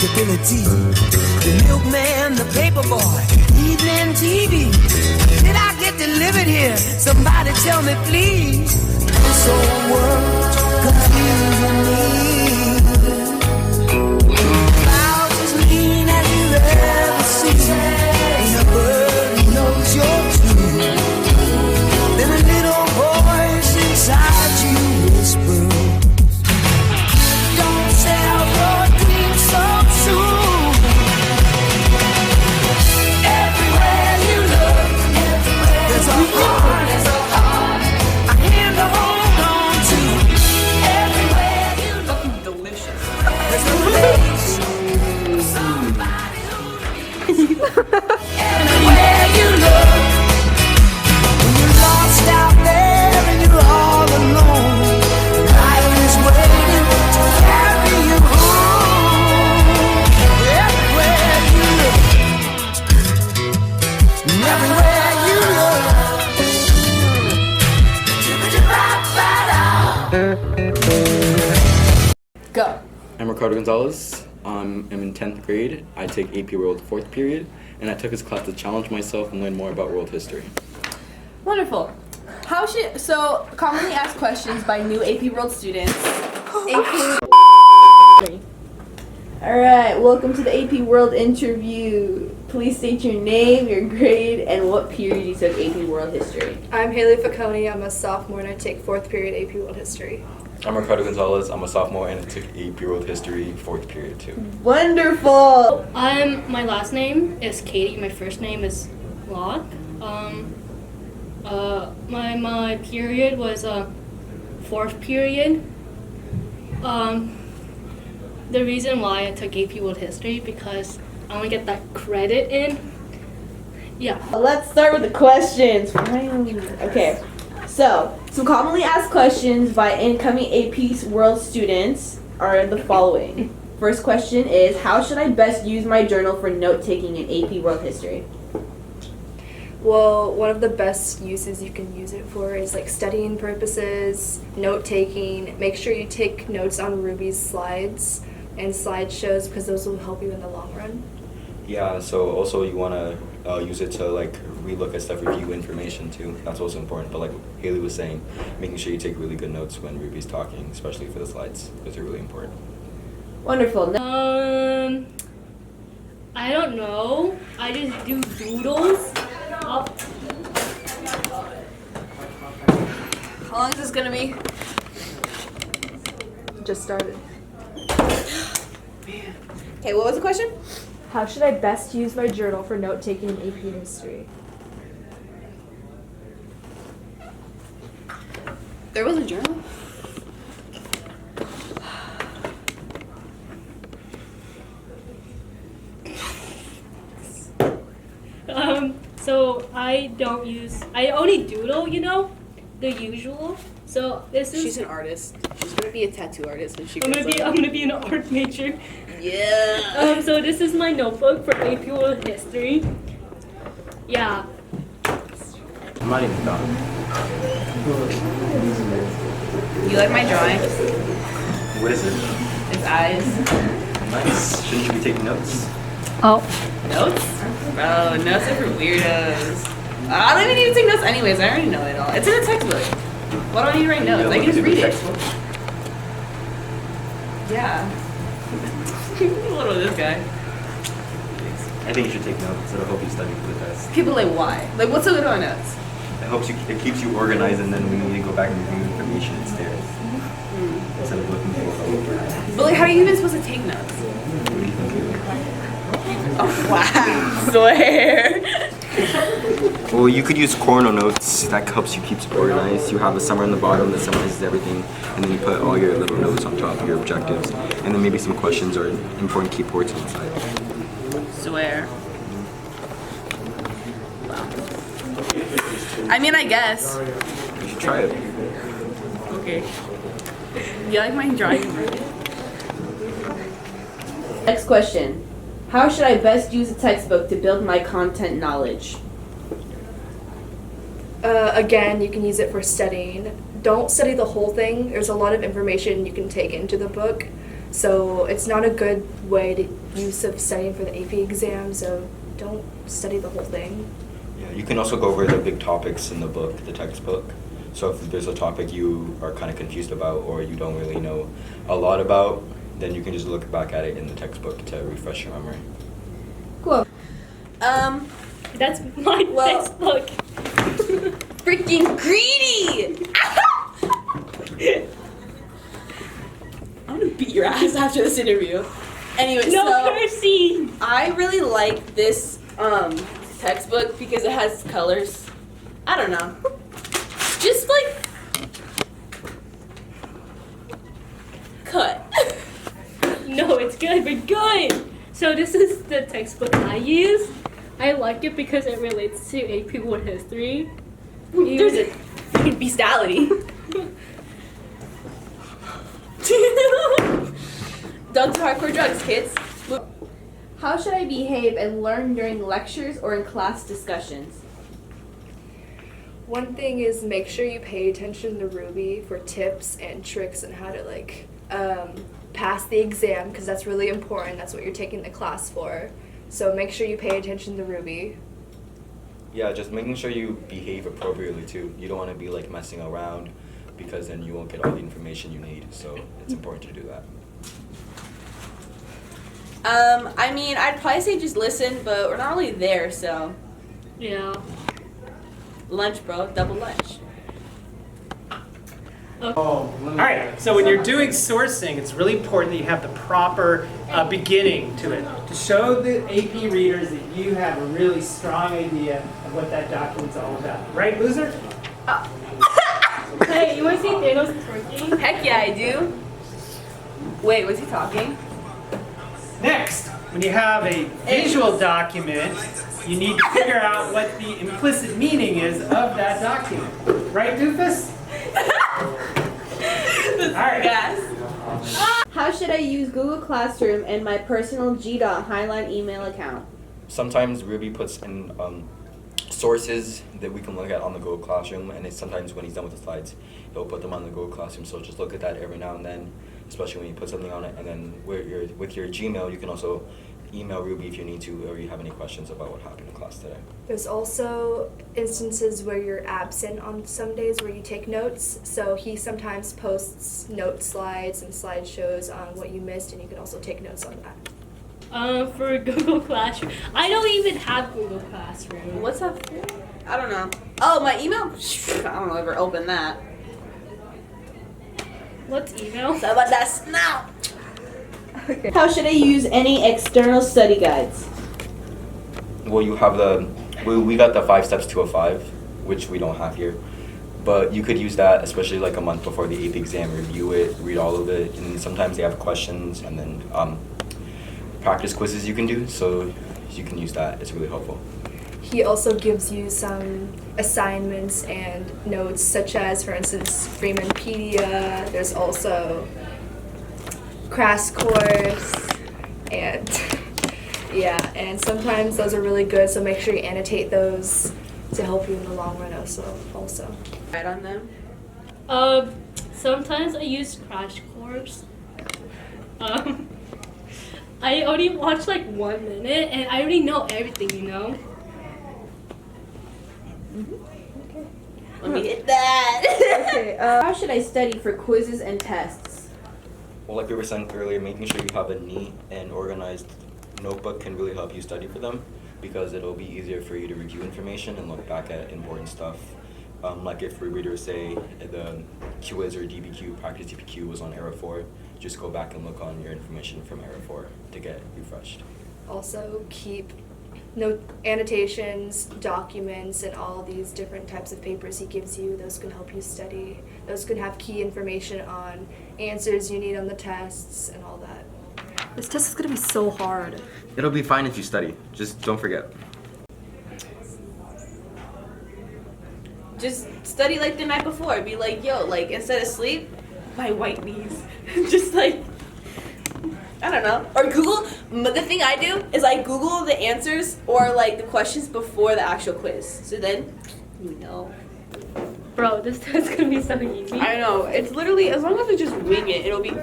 respectability. The milkman, the paper boy, evening TV. Did I get delivered here? Somebody tell me, please. This old world confusing me. Clouds as mean as you've ever seen. Ain't a bird who knows you're true. Then a little voice inside you whispers, don't sell your dreams so soon. Everywhere you look, there's a heart, a hand to hold on to. Everywhere you look, Fucking delicious. there's a place for somebody who needs. Everywhere you look, when you're lost out there and you're all alone, life is waiting to carry you home. Everywhere you look, everywhere you look. Go. I'm Ricardo Gonzalez. I'm in 10th grade. I take AP World 4th period, and I took this class to challenge myself and learn more about world history. Wonderful. So commonly asked questions by new AP World students. Alright, welcome to the AP World interview. Please state your name, your grade, and what period you took AP World History. I'm Haley.faccone. I'm a sophomore and I take 4th period AP World History. I'm Ricardo Gonzalez. I'm a sophomore, and I took AP World History 4th period too. Wonderful! My last name is Katie. My first name is Loc. My period was 4th period. The reason why I took AP World History because I want to get that credit in. Yeah. Let's start with the questions. Finally. Okay. So, some commonly asked questions by incoming AP World students are the following. First question is, how should I best use my journal for note-taking in AP World History? Well, one of the best uses you can use it for is like studying purposes, note taking. Make sure you take notes on Ruby's slides and slideshows because those will help you in the long run. Yeah, so also you want to use it to like relook at stuff, review information too. That's also important. But like Haley was saying, making sure you take really good notes when Ruby's talking, especially for the slides, because they're really important. Wonderful. I don't know. I just do doodles. How long is this going to be? Just started. Okay, what was the question? How should I best use my journal for note-taking in AP History? There was a journal? So I only doodle, the usual. So this is. She's an artist. She's going to be a tattoo artist when she I'm grows up. gonna be an art major. Yeah. So this is my notebook for AP World History. Yeah. I'm not even done. You like my drawing? What is it? It's eyes. Nice. Shouldn't you be taking notes? Notes? Bro, notes are for weirdos. I don't even need to take notes anyways. I already know it all. It's in a textbook. Why do I need to write notes? I can just read it. Yeah. What about this guy? I think you should take notes. It'll help you study for the test. People like, why? Like, what's so good about notes? It keeps you organized, and then when you need to go back and review information, it's there. Instead of looking for it. But like, how are you even supposed to take notes? What do you think? Oh, wow. Swear. Well, you could use Cornell notes. That helps you keep it organized. You have a summary on the bottom that summarizes everything, and then you put all your little notes on top of your objectives, and then maybe some questions or important key points on the side. Swear. Wow. I mean, I guess. You should try it. Okay. You like my drawing? Next question. How should I best use a textbook to build my content knowledge? Again, you can use it for studying. Don't study the whole thing. There's a lot of information you can take into the book. So it's not a good way to use of studying for the AP exam, so don't study the whole thing. Yeah, you can also go over the big topics in the book, the textbook. So if there's a topic you are kind of confused about or you don't really know a lot about, then you can just look back at it in the textbook to refresh your memory. Cool. That's my textbook. Freaking greedy! I'm gonna beat your ass after this interview. Anyway, No so mercy. I really like this textbook because it has colors. I don't know. Just like cut. No, it's good. We're good. So this is the textbook I use. I like it because it relates to AP World History. There's a freaking bestiality. Don't do hardcore drugs, kids. How should I behave and learn during lectures or in class discussions? One thing is make sure you pay attention to Ruby for tips and tricks on how to like pass the exam, because that's really important. That's what you're taking the class for. So make sure you pay attention to Ruby. Yeah, just making sure you behave appropriately too. You don't want to be like messing around because then you won't get all the information you need. So it's important to do that. I mean, I'd probably say just listen, but we're not really there, so. Yeah. Lunch, bro. Double lunch. All right, so when you're doing sourcing, it's really important that you have the proper beginning to it to show the AP readers that you have a really strong idea of what that document's all about. Right, loser? Hey, you want to see Thanos twerking? Heck yeah, I do. Wait, was he talking? Next, when you have a visual document, you need to figure out what the implicit meaning is of that document. Right, doofus? All right. Yes. How should I use Google Classroom and my personal G.Highline email account? Sometimes Ruby puts in sources that we can look at on the Google Classroom, and sometimes when he's done with the slides, he'll put them on the Google Classroom. So just look at that every now and then, especially when you put something on it. And then with your Gmail, you can also email Ruby if you need to, or you have any questions about what happened in class today. There's also instances where you're absent on some days where you take notes. So he sometimes posts note slides and slideshows on what you missed, and you can also take notes on that. For Google Classroom. I don't even have Google Classroom. What's up? I don't know. Oh, my email? I don't know, ever open that. What's email? So about that snout. Okay. How should I use any external study guides? Well, you have we got the 5 steps to a 5, which we don't have here. But you could use that, especially like a month before the AP exam, review it, read all of it, and sometimes they have questions and then practice quizzes you can do, so you can use that. It's really helpful. He also gives you some assignments and notes, such as, for instance, Freemanpedia. There's also Crash Course, and yeah, and sometimes those are really good, so make sure you annotate those to help you in the long run also. Right on them? Sometimes I use Crash Course. I only watch like 1 minute and I already know everything, you know? Let me hit that. Okay, how should I study for quizzes and tests? Well, like we were saying earlier, making sure you have a neat and organized notebook can really help you study for them, because it'll be easier for you to review information and look back at important stuff. Like if we were to say the quiz or DBQ, practice DBQ was on error 4, just go back and look on your information from error 4 to get refreshed. Also keep note annotations, documents, and all these different types of papers he gives you. Those can help you study. Those can have key information on answers you need on the tests and all that. This test is gonna be so hard. It'll be fine if you study. Just don't forget. Just study like the night before. Be like, yo, like instead of sleep, my white knees. Just like, I don't know. Or Google. The thing I do is I Google the answers or like the questions before the actual quiz. So then, you know. Bro, this test's gonna be so easy. I know. It's literally, as long as we just wing it, it'll be.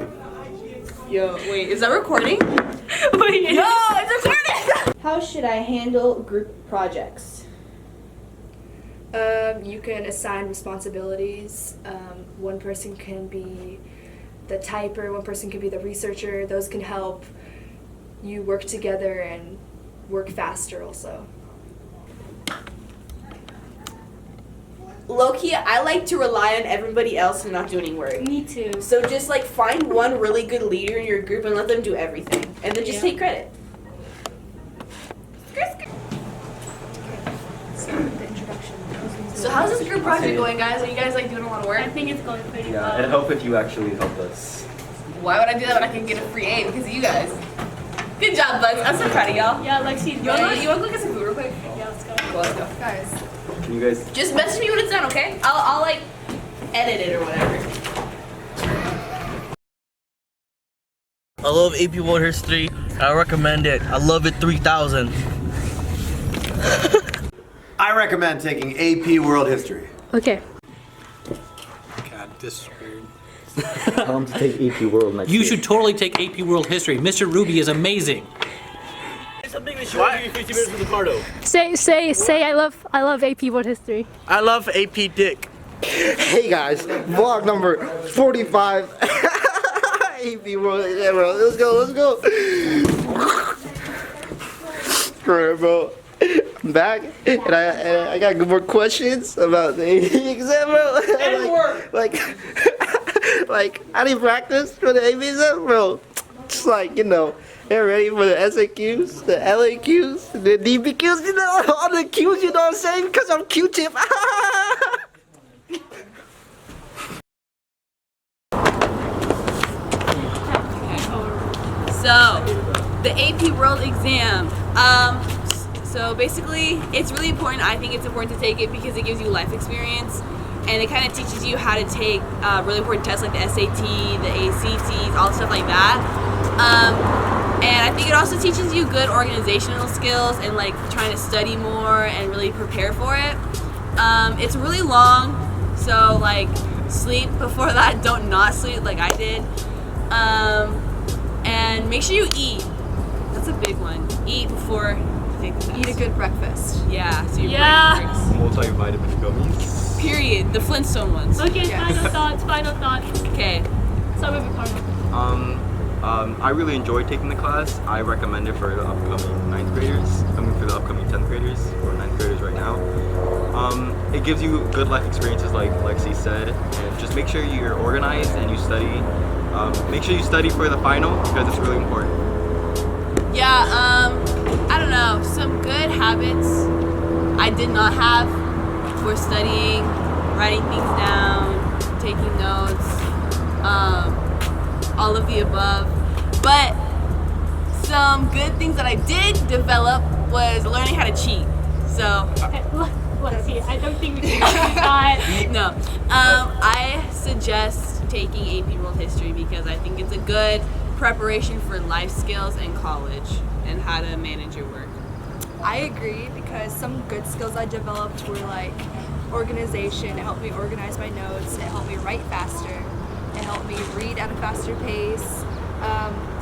Yo, wait, is that recording? Wait, Yo, it's recording! How should I handle group projects? You can assign responsibilities. One person can be the typer, one person can be the researcher. Those can help you work together and work faster also. Low-key, I like to rely on everybody else and not do any work. Me too. So just like find one really good leader in your group and let them do everything. And then just take credit. So how's this group project going, guys? Are you guys like doing a lot of work? I think it's going pretty Yeah, well. it'd help if you actually helped us. Why would I do that when I can get a free A because of you guys? Good job, buds. I'm so proud of y'all. Yeah, Lexi. You wanna go get some food real quick? Yeah, let's go. Cool, let's go. Guys, Can you guys? Just message me when it's done, okay? I'll like edit it or whatever. I love AP World History. I recommend it. I love it 3000. I recommend taking AP World History. Okay. God, this is weird. Tell them to take AP World next You year. should totally take AP World History. Mr. Ruby is amazing. Something that should give you 50 minutes with Ricardo. Say I love AP World History. I love AP Dick. Hey guys, vlog number 45. AP World, yeah, bro. Let's go. Screw it, bro. I'm back, and I got good more questions about the AP exam, bro. like, I need practice for the AP exam, bro. Just like, you know, they're ready for the SAQs, the LAQs, the DBQs, you know, all the Qs, you know what I'm saying? Because I'm Q-tip. So, the AP World exam. So basically, it's really important. I think it's important to take it because it gives you life experience, and it kind of teaches you how to take really important tests like the SAT, the ACTs, all stuff like that. And I think it also teaches you good organizational skills and like trying to study more and really prepare for it. It's really long, so like sleep before that. Don't not sleep like I did. And make sure you eat. That's a big one. Eat before you take the test. eat a good breakfast. Yeah, so your Yeah. brain works. Multivitamin gummies. Period. The Flintstone ones. Okay, Yes. final thoughts. Okay. Start with Ricardo. I really enjoyed taking the class. I recommend it for the upcoming 9th graders. For the upcoming 10th graders or 9th graders right now. It gives you good life experiences like Lexi said, and just make sure you're organized and you study. Make sure you study for the final because it's really important. Yeah, I don't know. Some good habits I did not have were studying, writing things down, taking notes, all of the above. But some good things that I did develop was learning how to cheat. So, Lexi, I don't think we can do that. no. I suggest taking AP World History because I think it's a good preparation for life skills in college and how to manage your work. I agree because some good skills I developed were like organization. It helped me organize my notes. It helped me write faster. It helped me read at a faster pace.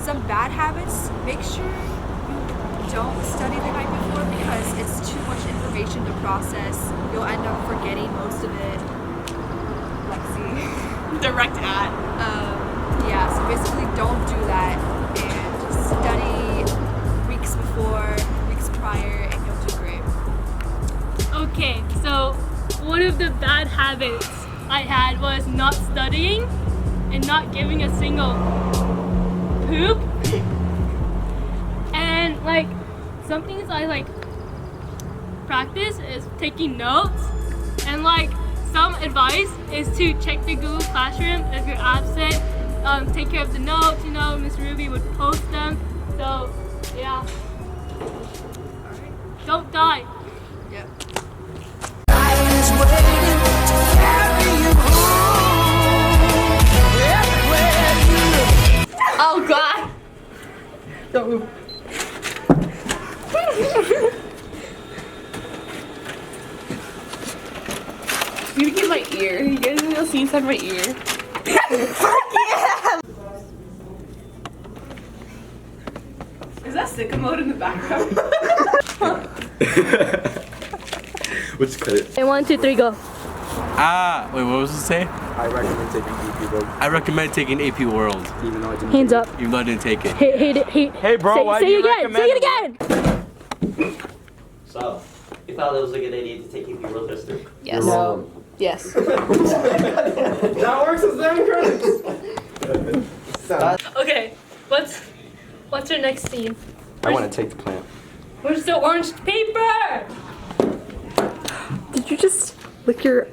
Some bad habits, make sure you don't study the night before because it's too much information to process. You'll end up forgetting most of it. Lexi. Direct at. Yeah, so basically don't do that and study weeks before, weeks prior, and you'll do great. Okay, so one of the bad habits I had was not studying and not giving a single poop. And like some things I like practice is taking notes, and like some advice is to check the Google Classroom if you're absent. Take care of the notes, you know, Miss Ruby would post them. So yeah. Don't die. Yep. I was waiting to carry you home. Everywhere you look. Oh God! Don't move. You can get my ear. You guys will see inside my ear. Fuck yeah! plastic commode in the background. Let's cut it. And 1, 2, 3, go. Wait, what was it say? I recommend taking AP World. I recommend taking AP World. Even though I didn't. Hands up. Even though I didn't take it. Hey, bro, why say do you it again. recommend Say it again. So, you thought it was a good idea to take AP World History? Yes. No. Yes. That works as 7 credits. Okay, what's your next scene? I want to take the plant. Where's the orange paper? Did you just lick your...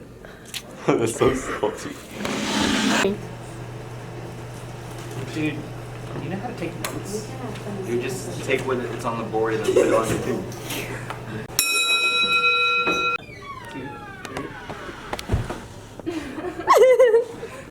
That's so salty. Dude, you know how to take notes? You just take what it's on the board and then put it on your thing.